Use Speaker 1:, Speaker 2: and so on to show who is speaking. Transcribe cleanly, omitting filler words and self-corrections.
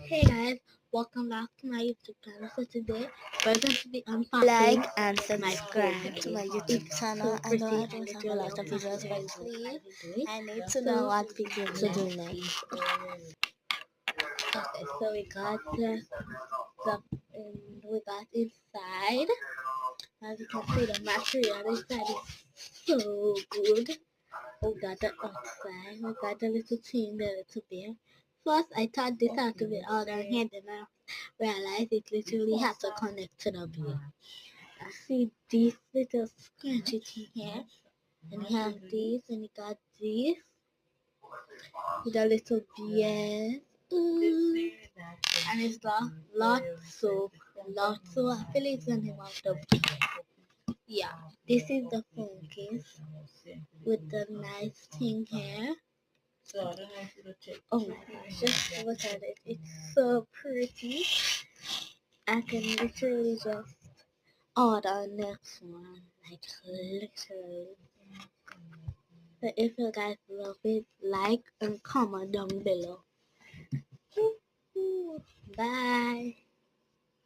Speaker 1: Hey guys, welcome back to my YouTube channel. So today we're going to be unboxing
Speaker 2: Like and
Speaker 1: my phone
Speaker 2: subscribe to
Speaker 1: case.
Speaker 2: my YouTube
Speaker 1: It's
Speaker 2: channel.
Speaker 1: so
Speaker 2: I know
Speaker 1: pretty.
Speaker 2: I
Speaker 1: I
Speaker 2: don't have a
Speaker 1: literally
Speaker 2: lot of
Speaker 1: have to
Speaker 2: videos, but
Speaker 1: do
Speaker 2: please,
Speaker 1: it.
Speaker 2: I need to know
Speaker 1: So
Speaker 2: what video to do
Speaker 1: let's see.
Speaker 2: next.
Speaker 1: Okay, so we got the we got inside. As you can see, the material inside is so good. We got the outside. We got the little thing, the little bear. First, I thought this had to be out our hand, and I realized it literally has to connect to the bear. I see this little scrunchy thing here, and you have this, and you got this with a little bear. Ooh. And it's lot so I feel it's the name of the bear. Yeah, this is the phone case with the nice thing here. Oh my gosh, just look at it. It's so pretty. I can literally just order next one. Like literally. So if you guys love it, like and comment down below. Bye.